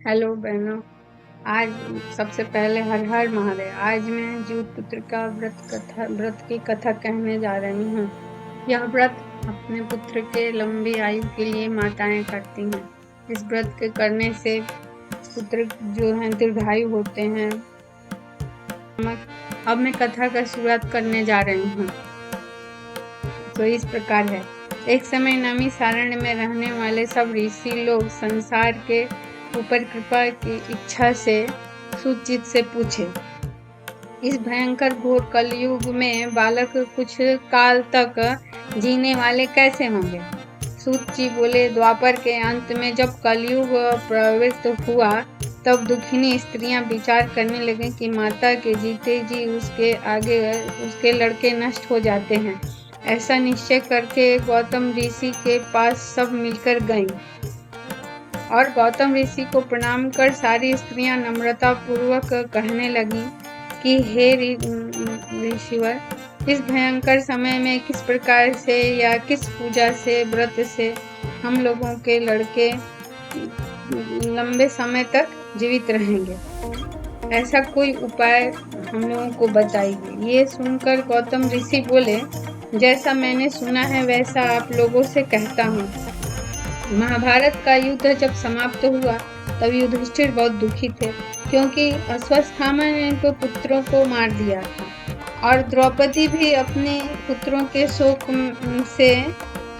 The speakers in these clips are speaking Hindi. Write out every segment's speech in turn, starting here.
हेलो बहनों। आज सबसे पहले हर हर महादेव। आज मैं जीव पुत्र का व्रत की कथा कहने जा रही हूँ। यह व्रत अपने पुत्र के लंबी आयु के लिए माताएं करती हैं। इस व्रत के करने से पुत्र जो हैं दीर्घायु होते हैं। अब मैं कथा का शुरुआत करने जा रही हूँ। तो इस प्रकार है। एक समय नमी सारण्य में रहने वाले सब ऋषि लोग संसार के ऊपर कृपा की इच्छा से सूतजीत से पूछे, इस भयंकर घोर कलयुग में बालक कुछ काल तक जीने वाले कैसे होंगे? सूत जी बोले, द्वापर के अंत में जब कलयुग प्रवृत्त हुआ तब दुखिनी स्त्रियां विचार करने लगे कि माता के जीते जी उसके आगे उसके लड़के नष्ट हो जाते हैं। ऐसा निश्चय करके गौतम ऋषि के पास सब मिलकर गईं और गौतम ऋषि को प्रणाम कर सारी स्त्रियां नम्रता पूर्वक कहने लगी कि हे ऋषिवर, इस भयंकर समय में किस प्रकार से या किस पूजा से व्रत से हम लोगों के लड़के लंबे समय तक जीवित रहेंगे? ऐसा कोई उपाय हम लोगों को बताइए। ये सुनकर गौतम ऋषि बोले, जैसा मैंने सुना है वैसा आप लोगों से कहता हूँ। महाभारत का युद्ध जब समाप्त हुआ तब युधिष्ठिर बहुत दुखी थे, क्योंकि अश्वत्थामा ने तो पुत्रों को मार दिया था और द्रौपदी भी अपने पुत्रों के शोक से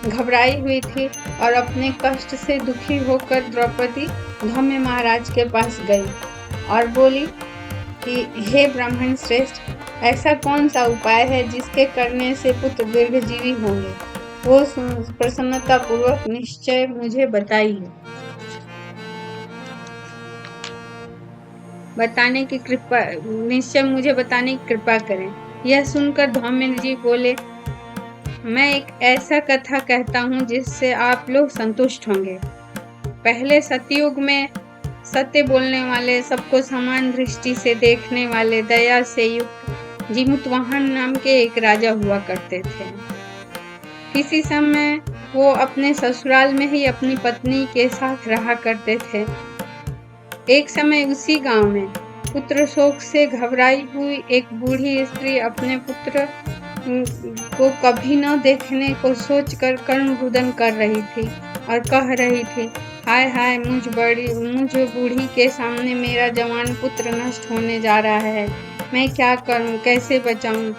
घबराई हुई थी और अपने कष्ट से दुखी होकर द्रौपदी धौम्य महाराज के पास गई और बोली कि हे ब्राह्मण श्रेष्ठ, ऐसा कौन सा उपाय है जिसके करने से पुत्र दीर्घजीवी होंगे? वो प्रसन्नता पूर्वक निश्चय मुझे बताइए, निश्चय मुझे बताने की कृपा करें। यह सुनकर धौम्य जी बोले, मैं एक ऐसा कथा कहता हूँ जिससे आप लोग संतुष्ट होंगे। पहले सतयुग में सत्य बोलने वाले, सबको समान दृष्टि से देखने वाले, दया से युक्त जीमूतवाहन नाम के एक राजा हुआ करते थे। किसी समय वो अपने ससुराल में ही अपनी पत्नी के साथ रहा करते थे। एक समय उसी गांव में पुत्र शोक से घबराई हुई एक बूढ़ी स्त्री अपने पुत्र को कभी न देखने को सोचकर कर्ण रुदन कर रही थी और कह रही थी, हाय हाय, मुझ बूढ़ी के सामने मेरा जवान पुत्र नष्ट होने जा रहा है। मैं क्या करूं, कैसे बचाऊं?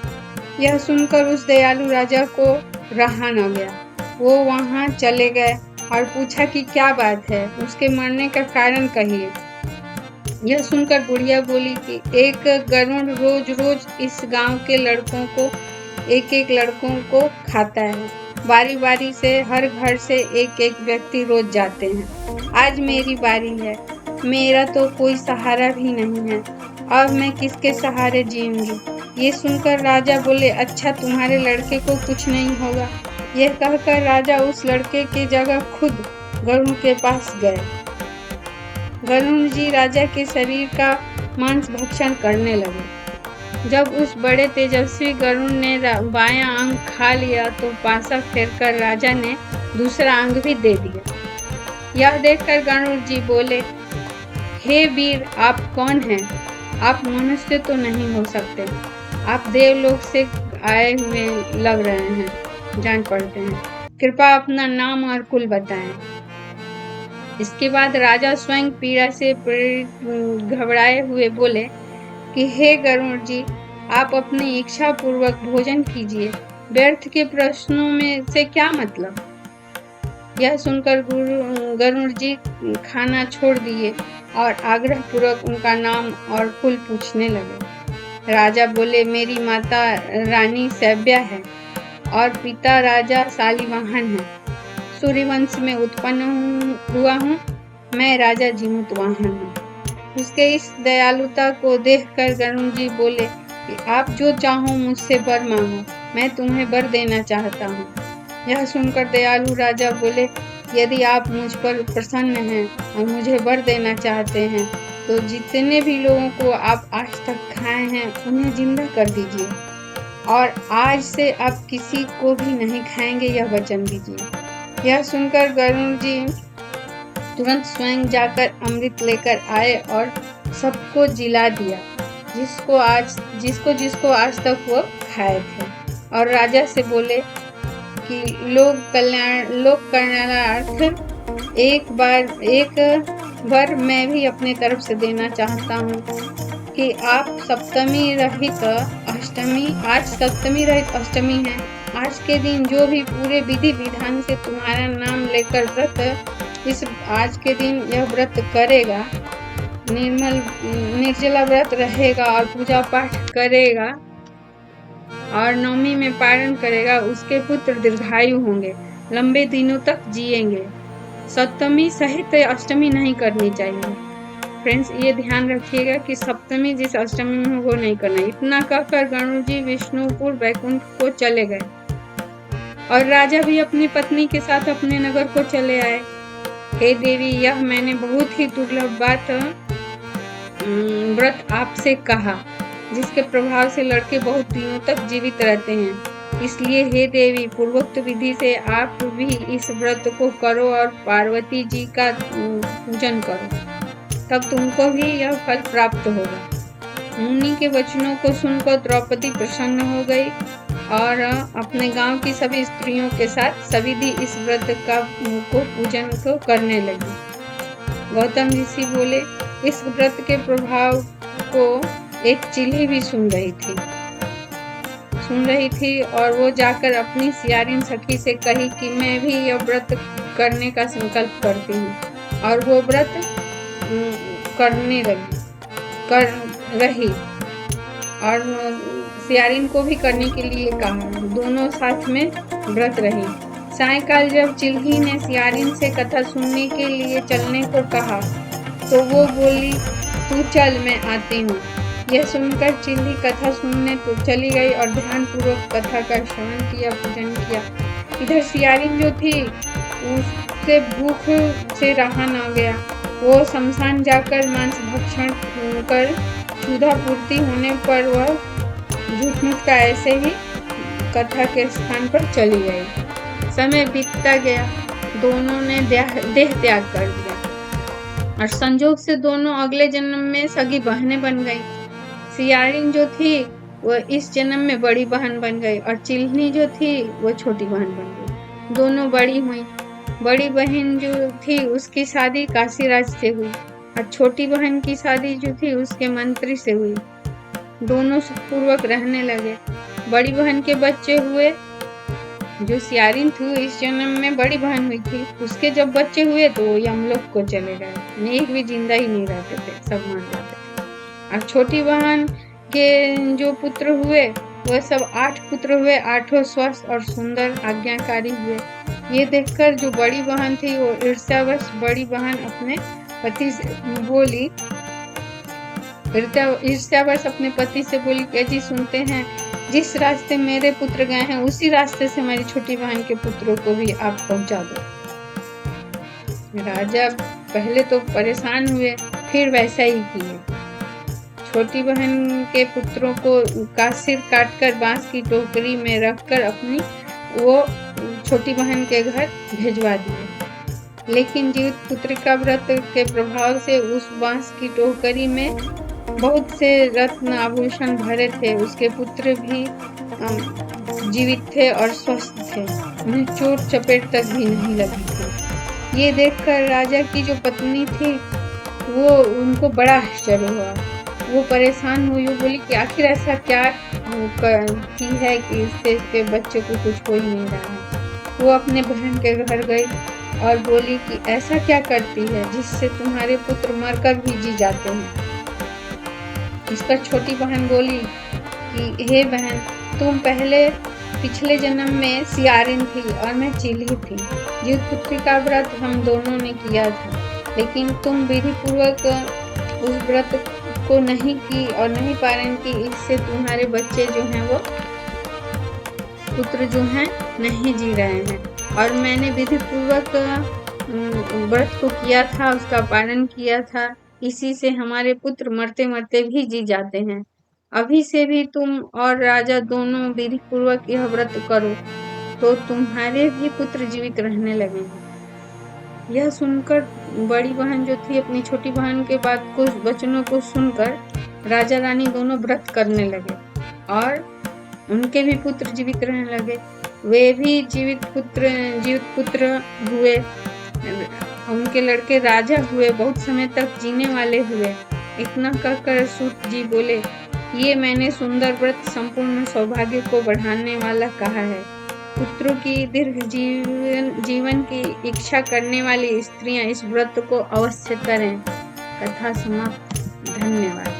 यह सुनकर उस दयालु राजा को रहा न गया। वो वहां चले गए और पूछा कि क्या बात है, उसके मरने का कारण कहिए। यह सुनकर बुढ़िया बोली कि एक गरुड़ रोज रोज इस गांव के लड़कों को एक लड़कों को खाता है। बारी बारी से हर घर से एक व्यक्ति रोज जाते हैं। आज मेरी बारी है। मेरा तो कोई सहारा भी नहीं है। अब मैं किसके सहारे जीऊंगी? ये सुनकर राजा बोले, अच्छा, तुम्हारे लड़के को कुछ नहीं होगा। यह कहकर राजा उस लड़के की जगह खुद गरुड़ के पास गए। गरुड़ जी राजा के शरीर का मांस भक्षण करने लगे। जब उस बड़े तेजस्वी गरुड़ ने बायां अंग खा लिया तो पासा फेरकर राजा ने दूसरा अंग भी दे दिया। यह देखकर गरुड़ जी बोले, हे वीर, आप कौन हैं? आप मनुष्य तो नहीं हो सकते। आप देवलोक से आए हुए लग रहे हैं, जान पड़ते हैं। कृपया अपना नाम और कुल बताएं। इसके बाद राजा स्वयं पीड़ा से घबराए हुए बोले कि हे गरुड़ जी, आप अपनी इच्छा पूर्वक भोजन कीजिए। व्यर्थ के प्रश्नों में से क्या मतलब? यह सुनकर गरुड़ जी खाना छोड़ दिए और आग्रह पूर्वक उनका नाम और कुल पूछने लगे। राजा बोले, मेरी माता रानी सैव्या है और पिता राजा शालिवाहन है। सूर्यवंश में उत्पन्न हुआ हूँ। मैं राजा जीमूतवाहन हूँ। उसके इस दयालुता को देखकर गरुड़ जी बोले कि आप जो चाहो मुझसे वर मांगो, मैं तुम्हें वर देना चाहता हूँ। यह सुनकर दयालु राजा बोले, यदि आप मुझ पर प्रसन्न हैं और मुझे वर देना चाहते हैं तो जितने भी लोगों को आप आज तक खाए हैं उन्हें जिंदा कर दीजिए और आज से आप किसी को भी नहीं खाएंगे, यह वचन दीजिए। यह सुनकर गरुड़ जी तुरंत स्वयं जाकर अमृत लेकर आए और सबको जिला दिया, जिसको जिसको आज तक वो खाए थे। और राजा से बोले कि लोक कल्याणार्थ एक बार मैं भी अपने तरफ से देना चाहता हूँ कि आज सप्तमी रहित अष्टमी है। आज के दिन जो भी पूरे विधि विधान से तुम्हारा नाम लेकर आज के दिन यह व्रत करेगा, निर्जला व्रत रहेगा और पूजा पाठ करेगा और नवमी में पारण करेगा, उसके पुत्र दीर्घायु होंगे, लंबे दिनों तक जिएंगे। सप्तमी सहित अष्टमी नहीं करनी चाहिए। फ्रेंड्स, ये ध्यान रखिएगा कि सप्तमी जिस अष्टमी में वो नहीं करना। इतना कहकर गणु जी विष्णुपुर वैकुंठ को चले गए और राजा भी अपनी पत्नी के साथ अपने नगर को चले आए। हे देवी, यह मैंने बहुत ही दुर्लभ व्रत आपसे कहा, जिसके प्रभाव से लड़के बहुत दिनों तक जीवित रहते हैं। इसलिए हे देवी, पूर्वोक्त विधि से आप भी इस व्रत को करो और पार्वती जी का पूजन करो, तब तुमको भी यह फल प्राप्त होगा। मुनि के वचनों को सुनकर द्रौपदी प्रसन्न हो गई और अपने गांव की सभी स्त्रियों के साथ सविधि इस व्रत को पूजन को करने लगी। गौतम ऋषि बोले, इस व्रत के प्रभाव को एक चिल्ही भी सुन रही थी और वो जाकर अपनी सियारिन सखी से कही कि मैं भी यह व्रत करने का संकल्प करती हूँ, और वो व्रत कर रही और सियारिन को भी करने के लिए कहा। दोनों साथ में व्रत रही। सायंकाल जब चिल्ही ने सियारिन से कथा सुनने के लिए चलने को कहा तो वो बोली, तू चल, मैं आती हूँ। यह सुनकर चिल्ही कथा सुनने तो चली गई और ध्यान पूर्वक कथा का श्रवण किया, पूजन किया। इधर सियारिन जो थी उससे भूख से रहा न गया। वो शमशान जाकर मांस भक्षण कर क्षुधा पूर्ति होने पर वह झूठ का ऐसे ही कथा के स्थान पर चली गई। समय बीतता गया, दोनों ने देह त्याग कर दिया और संजोग से दोनों अगले जन्म में सगी बहनें बन गई। सियारिन जो थी वह इस जन्म में बड़ी बहन बन गई और चिल्हनी जो थी वह छोटी बहन बन गई। दोनों बड़ी हुई। बड़ी बहन जो थी उसकी शादी काशीराज से हुई और छोटी बहन की शादी जो थी उसके मंत्री से हुई। दोनों सुखपूर्वक रहने लगे। बड़ी बहन के बच्चे हुए। जो सियारिन थी इस जन्म में बड़ी बहन हुई थी, उसके जब बच्चे हुए तो वो यमलोक को चले गए। एक भी जिंदा ही नहीं रहते थे, सब मर जाते थे। और छोटी बहन के जो पुत्र हुए वह सब 8 पुत्र हुए। 8 स्वस्थ और सुंदर आज्ञाकारी हुए। ये देखकर जो बड़ी बहन थी वो ईर्ष्यावश बड़ी बहन अपने पति से बोली, ईर्ष्यावश अपने पति से बोली, क्या जी सुनते हैं, जिस रास्ते मेरे पुत्र गए हैं उसी रास्ते से मेरी छोटी बहन के पुत्रों को भी आप पहुंचा दो। राजा पहले तो परेशान हुए, फिर वैसा ही किए। छोटी बहन के पुत्रों का सिर काटकर बांस की टोकरी में रखकर अपनी वो छोटी बहन के घर भेजवा दिए। लेकिन जीवित पुत्र का व्रत के प्रभाव से उस बांस की टोकरी में बहुत से रत्न आभूषण भरे थे। उसके पुत्र भी जीवित थे और स्वस्थ थे, उन्हें चोट चपेट तक भी नहीं लगी थी। ये देखकर राजा की जो पत्नी थी वो उनको बड़ा आश्चर्य हुआ। वो परेशान हुई, वो बोली कि आखिर ऐसा क्या की है कि इसके बच्चे को कुछ हो ही नहीं रहा है। वो अपने बहन के घर गई और बोली कि ऐसा क्या करती है जिससे तुम्हारे पुत्र मरकर भी जी जाते हैं। इस पर छोटी बहन बोली कि हे बहन, तुम पिछले जन्म में सियारिन थी और मैं चिल्ही थी। जीवित पुत्री का व्रत हम दोनों ने किया था, लेकिन तुम विधि पूर्वक उस व्रत को नहीं की और नहीं पालन की। इससे तुम्हारे बच्चे जो हैं वो पुत्र जो हैं नहीं जी रहे हैं, और मैंने विधि पूर्वक व्रत को किया था, उसका पालन किया था। इसी से हमारे पुत्र मरते मरते भी जी जाते हैं। अभी से भी तुम और राजा दोनों विधि पूर्वक यह व्रत करो तो तुम्हारे भी पुत्र जीवित रहने लगेंगे। यह सुनकर बड़ी बहन जो थी अपनी छोटी बहन के बात को वचनों को सुनकर राजा रानी दोनों व्रत करने लगे और उनके भी पुत्र जीवित रहने लगे। वे भी जीवित पुत्र हुए। उनके लड़के राजा हुए, बहुत समय तक जीने वाले हुए। इतना कहकर सूत जी बोले, ये मैंने सुंदर व्रत संपूर्ण सौभाग्य को बढ़ाने वाला कहा है। पुत्रों की दीर्घ जीवन की इच्छा करने वाली स्त्रियां इस व्रत को अवश्य करें। कथा समाप्त। धन्यवाद।